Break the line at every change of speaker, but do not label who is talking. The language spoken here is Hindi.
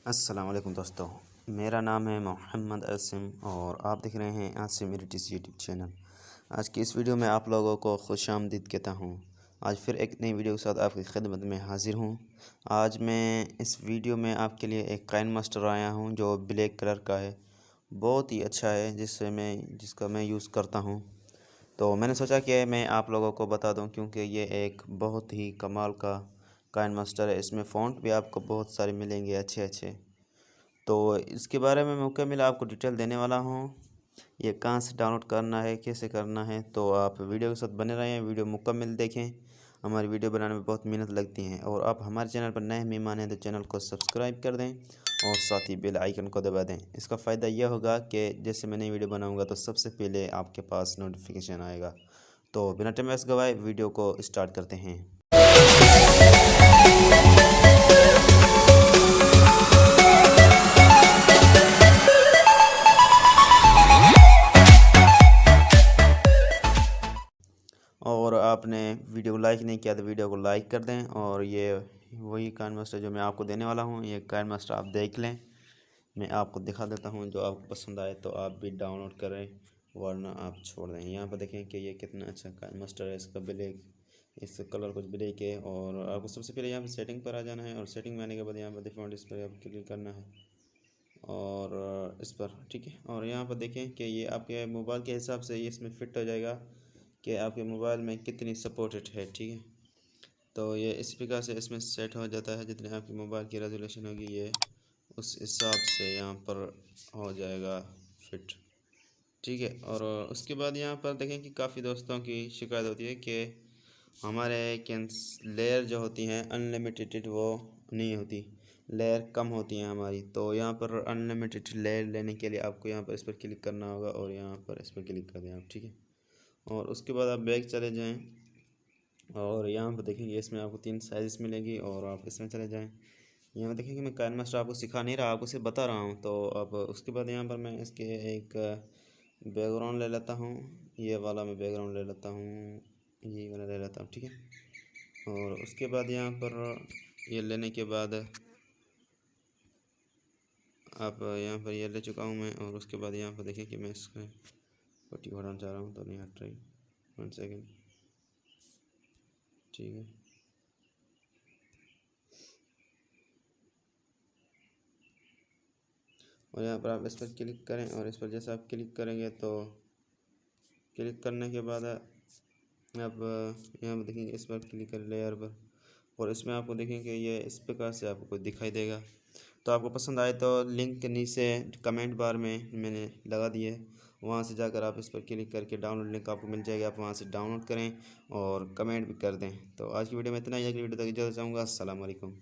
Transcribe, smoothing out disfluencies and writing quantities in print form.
अस्सलाम वालेकुम दोस्तों। मेरा नाम है मोहम्मद आसिम और आप देख रहे हैं आसिम एडिटिस यूट्यूब चैनल। आज की इस वीडियो में आप लोगों को खुशामदीद कहता हूँ। आज फिर एक नई वीडियो के साथ आपकी खिदमत में हाजिर हूँ। आज मैं इस वीडियो में आपके लिए एक काइन मास्टर आया हूँ जो ब्लैक कलर का है। बहुत ही अच्छा है जिसका मैं यूज़ करता हूँ। तो मैंने सोचा कि मैं आप लोगों को बता दूं क्योंकि ये एक बहुत ही कमाल का काइन मास्टर है। इसमें फ़ॉन्ट भी आपको बहुत सारे मिलेंगे अच्छे अच्छे। तो इसके बारे में मुकम्मल आपको डिटेल देने वाला हूँ। ये कहाँ से डाउनलोड करना है, कैसे करना है, तो आप वीडियो के साथ बने रहें, वीडियो मुकम्मल देखें। हमारी वीडियो बनाने में बहुत मेहनत लगती है और आप हमारे चैनल पर नए मेहमान हैं तो चैनल को सब्सक्राइब कर दें और साथ ही बेल आइकन को दबा दें। इसका फ़ायदा यह होगा कि जैसे मैं नई वीडियो बनाऊंगा तो सबसे पहले आपके पास नोटिफिकेशन आएगा। तो बिना टाइम वेस्ट गवाए वीडियो को स्टार्ट करते हैं। और आपने वीडियो को लाइक नहीं किया तो वीडियो को लाइक कर दें। और ये वही काइन मास्टर जो मैं आपको देने वाला हूँ, ये काइन मास्टर आप देख लें। मैं आपको दिखा देता हूँ, जो आपको पसंद आए तो आप भी डाउनलोड करें वरना आप छोड़ दें। यहाँ पर देखें कि ये कितना अच्छा काइन मास्टर है। इसका ब्लैक, इसका कलर कुछ ब्लैक है। और आपको सबसे पहले यहाँ पर सेटिंग पर आ जाना है और सेटिंग में आने के बाद यहाँ पर डिफ़ॉल्ट इस पर आप क्लिक करना है और इस पर, ठीक है। और यहाँ पर देखें कि ये आपके मोबाइल के हिसाब से ये इसमें फ़िट हो जाएगा कि आपके मोबाइल में कितनी सपोर्टेड है, ठीक है। तो ये इस प्रकार से इसमें सेट हो जाता है। जितनी आपकी मोबाइल की रेजोल्यूशन होगी ये उस हिसाब से यहाँ पर हो जाएगा फिट, ठीक है। और उसके बाद यहाँ पर देखें कि काफ़ी दोस्तों की शिकायत होती है कि हमारे कैंस लेयर जो होती हैं अनलिमिटेड वो नहीं होती, लेयर कम होती हैं हमारी। तो यहाँ पर अनलिमिटेड लेयर लेने के लिए आपको यहाँ पर इस पर क्लिक करना होगा और यहाँ पर इस पर क्लिक कर दें आप, ठीक है। और उसके बाद आप बैक चले जाएं और यहाँ पर देखेंगे इसमें आपको 3 साइज़ मिलेंगी और आप इसमें चले जाएं। यहाँ पर देखेंगे मैं काइन मास्टर आपको सिखा नहीं रहा, आपको सिर्फ बता रहा हूँ। तो अब उसके बाद यहाँ पर मैं इसके एक बैकग्राउंड ले लेता हूँ। ये वाला मैं बैकग्राउंड ले लेता हूँ, ये वाला ले लेता हूँ, ठीक है। और उसके बाद यहाँ पर ये लेने के बाद आप यहाँ पर ये ले चुका हूँ मैं। और उसके बाद यहाँ पर देखिए कि मैं इसका पट्टी हटाना चाह रहा हूँ तो नहीं हट रही। 1 सेकेंड, ठीक है। और यहाँ पर आप इस पर क्लिक करें और इस पर जैसे आप क्लिक करेंगे तो क्लिक करने के बाद आप यहाँ पर देखेंगे इस पर क्लिक करें लेयर पर और इसमें आपको देखेंगे ये इस प्रकार से आपको दिखाई देगा। तो आपको पसंद आए तो लिंक के नीचे कमेंट बार में मैंने लगा दिए, वहाँ से जाकर आप इस पर क्लिक करके डाउनलोड लिंक आपको मिल जाएगा। आप वहाँ से डाउनलोड करें और कमेंट भी कर दें। तो आज की वीडियो में इतना ही। अगली वीडियो तक इजाज़त चाहूँगा। अस्सलाम वालेकुम।